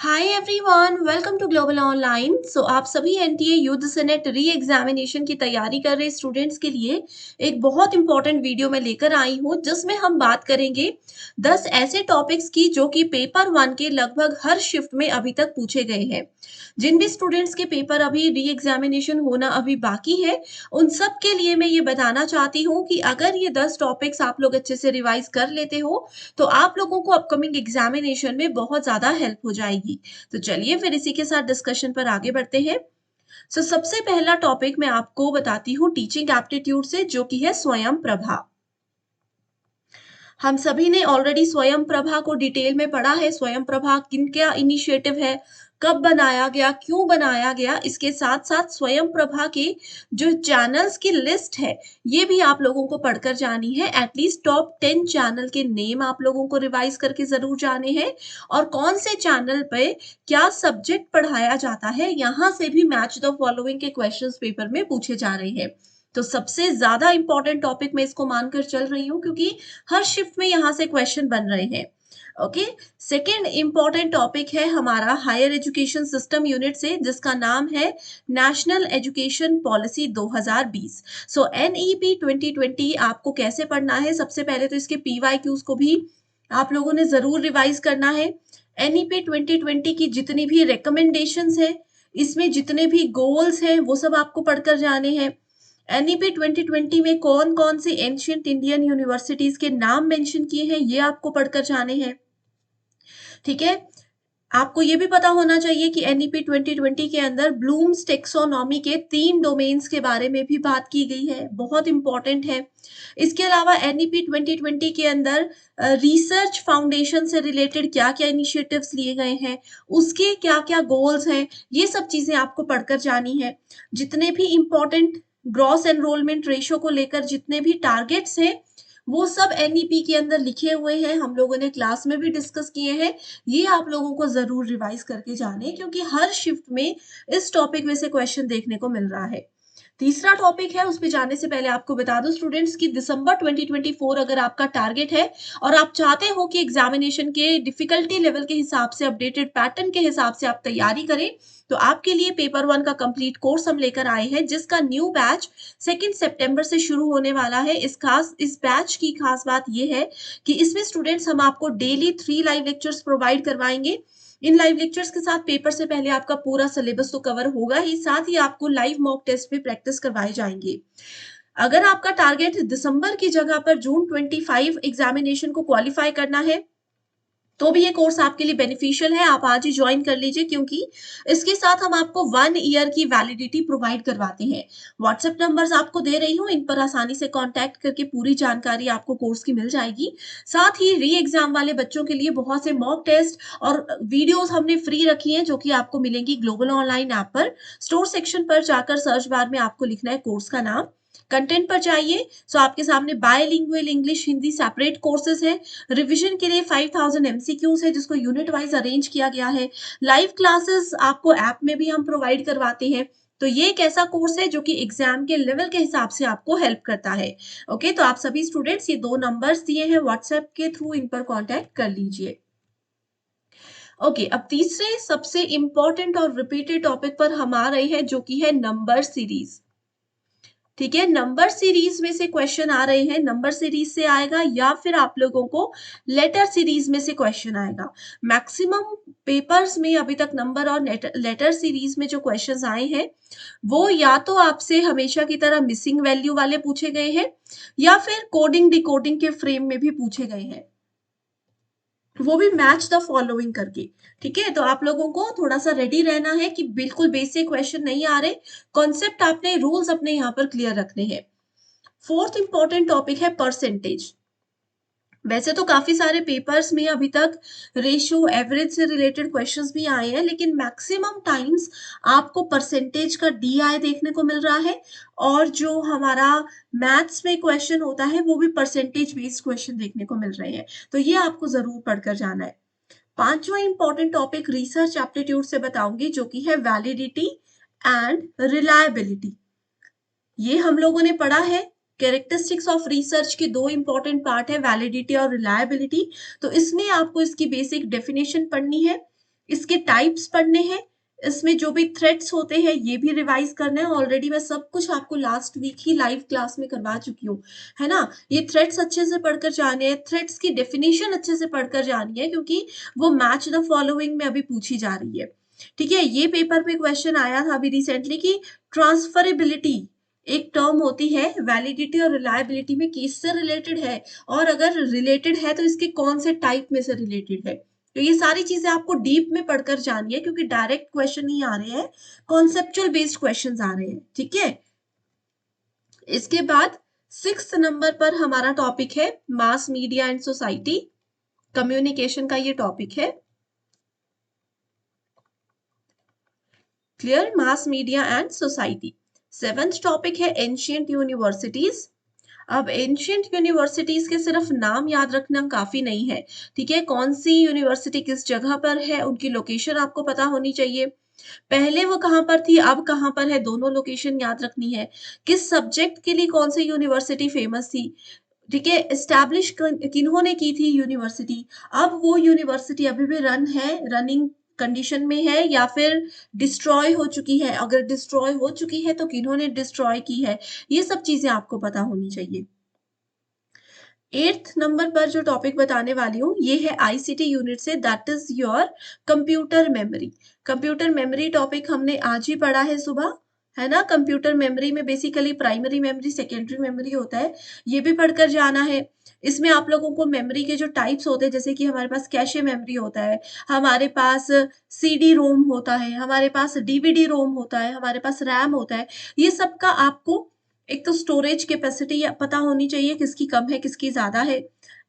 Hi everyone, welcome to global online. आप सभी NTA युद्ध सेनेट री एग्जामिनेशन की तैयारी कर रहे स्टूडेंट्स के लिए एक बहुत इंपॉर्टेंट वीडियो में लेकर आई हूँ, जिसमें हम बात करेंगे 10 ऐसे टॉपिक्स की जो कि पेपर वन के लगभग हर शिफ्ट में अभी तक पूछे गए हैं। जिन भी स्टूडेंट्स के पेपर अभी री एग्जामिनेशन होना अभी बाकी है, उन सब के लिए मैं ये बताना चाहती हूँ कि अगर ये 10 टॉपिक्स आप लोग अच्छे से रिवाइज कर लेते हो तो आप लोगों को अपकमिंग एग्जामिनेशन में बहुत ज्यादा हेल्प हो जाएगी। तो चलिए फिर इसी के साथ डिस्कशन पर आगे बढ़ते हैं। सबसे पहला टॉपिक मैं आपको बताती हूँ टीचिंग एप्टीट्यूड से, जो कि है स्वयं प्रभा। हम सभी ने ऑलरेडी स्वयं प्रभा को डिटेल में पढ़ा है। स्वयं प्रभा किन क्या इनिशिएटिव है, कब बनाया गया, क्यों बनाया गया, इसके साथ साथ स्वयं प्रभा के जो चैनल्स की लिस्ट है ये भी आप लोगों को पढ़कर जानी है। एटलीस्ट टॉप 10 चैनल के नेम आप लोगों को रिवाइज करके जरूर जाने हैं, और कौन से चैनल पे क्या सब्जेक्ट पढ़ाया जाता है, यहाँ से भी मैच द फॉलोइंग के क्वेश्चंस पेपर में पूछे जा रहे हैं। तो सबसे ज्यादा इंपॉर्टेंट टॉपिक मैं इसको मानकर चल रही हूँ, क्योंकि हर शिफ्ट में यहाँ से क्वेश्चन बन रहे हैं। ओके, सेकेंड इंपॉर्टेंट टॉपिक है हमारा हायर एजुकेशन सिस्टम यूनिट से, जिसका नाम है नेशनल एजुकेशन पॉलिसी 2020। NEP 2020 आपको कैसे पढ़ना है? सबसे पहले तो इसके PYQs को भी आप लोगों ने जरूर रिवाइज करना है। NEP 2020 की जितनी भी रिकमेंडेशंस है, इसमें जितने भी गोल्स हैं, वो सब आपको पढ़कर जाने हैं। NEP 2020 में कौन कौन सी एंशियंट इंडियन यूनिवर्सिटीज के नाम मेंशन किए हैं, ये आपको पढ़कर जाने हैं। ठीक है, आपको ये भी पता होना चाहिए कि NEP 2020 के अंदर ब्लूम्स टेक्सोनॉमी के 3 डोमेन्स के बारे में भी बात की गई है, बहुत इंपॉर्टेंट है। इसके अलावा NEP 2020 के अंदर रिसर्च फाउंडेशन से रिलेटेड क्या क्या इनिशिएटिव्स लिए गए हैं, उसके क्या क्या गोल्स हैं, ये सब चीजें आपको पढ़कर जानी है। जितने भी इंपॉर्टेंट ग्रॉस एनरोलमेंट रेशो को लेकर जितने भी टारगेट्स हैं, वो सब NEP के अंदर लिखे हुए हैं, हम लोगों ने क्लास में भी डिस्कस किए हैं। ये आप लोगों को जरूर रिवाइज करके जाने, क्योंकि हर शिफ्ट में इस टॉपिक में से क्वेश्चन देखने को मिल रहा है। तीसरा टॉपिक है, उस पे जाने से पहले आपको बता दूं स्टूडेंट्स कि दिसंबर 2024 अगर आपका टारगेट है और आप चाहते हो कि एग्जामिनेशन के डिफिकल्टी लेवल के हिसाब से, अपडेटेड पैटर्न के हिसाब से आप तैयारी करें, तो आपके लिए पेपर वन का कंप्लीट कोर्स हम लेकर आए हैं, जिसका न्यू बैच 2 सितंबर से शुरू होने वाला है। इस बैच की खास बात यह है कि इसमें स्टूडेंट्स हम आपको डेली 3 लाइव लेक्चर्स प्रोवाइड करवाएंगे। इन लाइव लेक्चर्स के साथ पेपर से पहले आपका पूरा सिलेबस तो कवर होगा ही, साथ ही आपको लाइव मॉक टेस्ट भी प्रैक्टिस करवाए जाएंगे। अगर आपका टारगेट दिसंबर की जगह पर जून 25 एग्जामिनेशन को क्वालिफाई करना है, तो भी ये कोर्स आपके लिए बेनिफिशियल है। आप आज ही ज्वाइन कर लीजिए, क्योंकि इसके साथ हम आपको 1 ईयर की वैलिडिटी प्रोवाइड करवाते हैं। व्हाट्सएप नंबर्स आपको दे रही हूँ, इन पर आसानी से कांटेक्ट करके पूरी जानकारी आपको कोर्स की मिल जाएगी। साथ ही री एग्जाम वाले बच्चों के लिए बहुत से मॉक टेस्ट और वीडियोस हमने फ्री रखी हैं, जो कि आपको मिलेंगी ग्लोबल ऑनलाइन ऐप पर। स्टोर सेक्शन पर जाकर सर्च बार में आपको लिखना है कोर्स का नाम, कंटेंट पर जाइए। आपके सामने bilingual English Hindi separate courses है। रिवीजन के लिए 5000 MCQs है, जिसको यूनिट वाइज अरेंज किया गया है। लाइव क्लासेस आपको ऐप में भी हम प्रोवाइड करवाते हैं। तो ये एक ऐसा कोर्स है जो कि एग्जाम के लेवल के हिसाब से आपको हेल्प करता है। ओके, तो आप सभी स्टूडेंट्स ये 2 नंबर्स दिए हैं व्हाट्सएप के थ्रू, इन पर कांटेक्ट कर लीजिए। ओके, अब तीसरे सबसे इंपॉर्टेंट और रिपीटेड टॉपिक पर हम आ रहे हैं, जो कि है नंबर सीरीज। ठीक है, नंबर सीरीज में से क्वेश्चन आ रहे हैं, नंबर सीरीज से आएगा या फिर आप लोगों को लेटर सीरीज में से क्वेश्चन आएगा। मैक्सिमम पेपर्स में अभी तक नंबर और लेटर सीरीज में जो क्वेश्चंस आए हैं, वो या तो आपसे हमेशा की तरह मिसिंग वैल्यू वाले पूछे गए हैं, या फिर कोडिंग डिकोडिंग के फ्रेम में भी पूछे गए हैं, वो भी मैच द फॉलोइंग करके। ठीक है, तो आप लोगों को थोड़ा सा रेडी रहना है कि बिल्कुल बेसिक क्वेश्चन नहीं आ रहे, कॉन्सेप्ट आपने, रूल्स अपने यहाँ पर क्लियर रखने हैं। फोर्थ इंपॉर्टेंट टॉपिक है परसेंटेज। वैसे तो काफी सारे पेपर्स में अभी तक रेशियो एवरेज से रिलेटेड क्वेश्चंस भी आए हैं, लेकिन मैक्सिमम टाइम्स आपको परसेंटेज का DI देखने को मिल रहा है, और जो हमारा मैथ्स में क्वेश्चन होता है वो भी परसेंटेज बेस्ड क्वेश्चन देखने को मिल रहे हैं। तो ये आपको जरूर पढ़कर जाना है। पांचवा इंपॉर्टेंट टॉपिक रिसर्च एप्टीट्यूड से बताऊंगी, जो कि है वैलिडिटी एंड रिलायबिलिटी। ये हम लोगों ने पढ़ा है। कैरेक्टरिस्टिक्स ऑफ रिसर्च के 2 इंपॉर्टेंट पार्ट है, वैलिडिटी और रिलायबिलिटी। तो इसमें आपको इसकी बेसिक डेफिनेशन पढ़नी है, इसके टाइप्स पढ़ने हैं, इसमें जो भी थ्रेट्स होते हैं ये भी रिवाइज करना है। ऑलरेडी मैं सब कुछ आपको लास्ट वीक ही लाइव क्लास में करवा चुकी हूँ, है ना? ये थ्रेट्स अच्छे से पढ़कर जाने हैं, थ्रेट्स की डेफिनेशन अच्छे से पढ़कर जानी है क्योंकि वो मैच द फॉलोइंग में अभी पूछी जा रही है। ठीक है? ये पेपर में क्वेश्चन आया था अभी रिसेंटली कि ट्रांसफरेबिलिटी एक टर्म होती है, वैलिडिटी और रिलायबिलिटी में किससे रिलेटेड है और अगर रिलेटेड है तो इसके कौन से टाइप में से रिलेटेड है। तो ये सारी चीजें आपको डीप में पढ़कर जानी है क्योंकि डायरेक्ट क्वेश्चन नहीं आ रहे हैं, कॉन्सेप्चुअल बेस्ड क्वेश्चंस आ रहे हैं। ठीक है? इसके बाद 6th नंबर पर हमारा टॉपिक है mass media and society, communication का ये टॉपिक है। Clear? Mass media and society. 7th topic है एंशिएंट यूनिवर्सिटीज। अब एंशिएंट यूनिवर्सिटीज के सिर्फ नाम याद रखना काफी नहीं है, ठीक है? कौन सी यूनिवर्सिटी किस जगह पर है, उनकी लोकेशन आपको पता होनी चाहिए। पहले वो कहाँ पर थी, अब कहाँ पर है, दोनों लोकेशन याद रखनी है। किस सब्जेक्ट के लिए कौन सी यूनिवर्सिटी फेमस थी, ठीक है? एस्टैब्लिश किन्होंने की थी यूनिवर्सिटी, अब वो यूनिवर्सिटी अभी भी रन है, रनिंग कंडीशन में है या फिर डिस्ट्रॉय हो चुकी है, अगर डिस्ट्रॉय हो चुकी है तो किन्होंने डिस्ट्रॉय की है, ये सब चीजें आपको पता होनी चाहिए। 8th नंबर पर जो टॉपिक बताने वाली हूँ ये है आईसीटी यूनिट से, that is your computer memory. Computer memory topic हमने आज ही पढ़ा है सुबह, है ना? कंप्यूटर मेमोरी में basically primary memory, secondary memory होता है, ये भी पढ़कर जाना है। इसमें आप लोगों को मेमोरी के जो टाइप्स होते हैं, जैसे कि हमारे पास कैशे मेमोरी होता है, हमारे पास सीडी रोम होता है, हमारे पास डीवीडी रोम होता है, हमारे पास रैम होता है, ये सब का आपको एक तो स्टोरेज कैपेसिटी पता होनी चाहिए किसकी कम है किसकी ज्यादा है।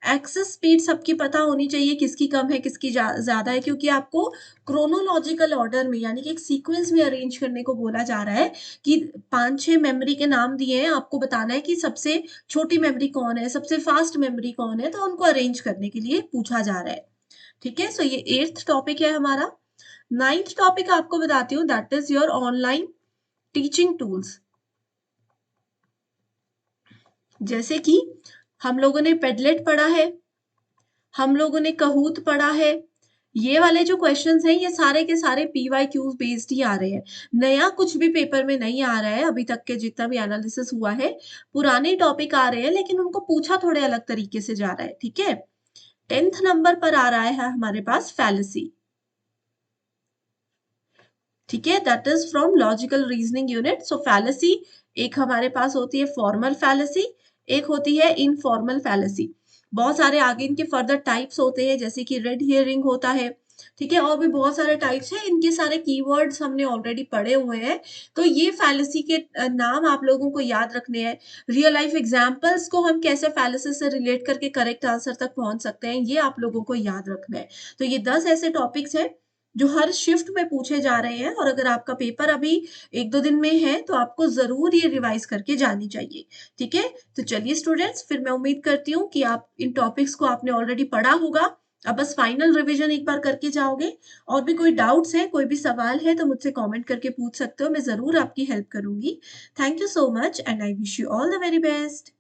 एक्सेस स्पीड सबकी पता होनी चाहिए किसकी कम है किसकी ज्यादा है, क्योंकि आपको क्रोनोलॉजिकल ऑर्डर में यानी कि एक सीक्वेंस में अरेंज करने को बोला जा रहा है कि 5-6 मेमोरी के नाम दिए हैं, आपको बताना है कि सबसे छोटी मेमोरी कौन है, सबसे फास्ट मेमोरी कौन है, तो उनको अरेंज करने के लिए पूछा जा रहा है। ठीक है? सो ये 8th टॉपिक है हमारा। 9th टॉपिक आपको बताती हूँ, that is your online teaching tools. जैसे कि हम लोगों ने पेडलेट पढ़ा है, हम लोगों ने कहूत पढ़ा है, ये वाले जो क्वेश्चंस हैं ये सारे के सारे पीवाईक्यूज बेस्ड ही आ रहे हैं। नया कुछ भी पेपर में नहीं आ रहा है, अभी तक के जितना भी एनालिसिस हुआ है पुराने टॉपिक आ रहे हैं, लेकिन उनको पूछा थोड़े अलग तरीके से जा रहा है। ठीक है? 10th नंबर पर आ रहा है हमारे पास फैलेसी। ठीक है? That is from logical reasoning unit. So fallacy एक हमारे पास होती है फॉर्मल फैलेसी, एक होती है इनफॉर्मल फैलेसी। बहुत सारे आगे इनके फर्दर टाइप्स होते हैं, जैसे कि रेड हियरिंग होता है, ठीक है? और भी बहुत सारे टाइप्स हैं, इनके सारे कीवर्ड्स हमने ऑलरेडी पढ़े हुए हैं। तो ये फैलेसी के नाम आप लोगों को याद रखने हैं। रियल लाइफ एग्जांपल्स को हम कैसे फैलेसी से रिलेट करके करेक्ट आंसर तक पहुंच सकते हैं, ये आप लोगों को याद रखना है। तो ये 10 ऐसे टॉपिक्स हैं जो हर शिफ्ट में पूछे जा रहे हैं, और अगर आपका पेपर अभी 1-2 दिन में है तो आपको ज़रूर ये रिवाइज़ करके जानी चाहिए। ठीक है? तो चलिए स्टूडेंट्स, फिर मैं उम्मीद करती हूँ कि आप इन टॉपिक्स को आपने ऑलरेडी पढ़ा होगा। अब बस फाइनल रिवीजन एक बार करके जाओगे। और भी कोई डाउट्स हैं, कोई भी सवाल है तो मुझसे कमेंट करके पूछ सकते हो, मैं ज़रूर आपकी हेल्प करूँगी। Thank you so much and I wish you all the very best.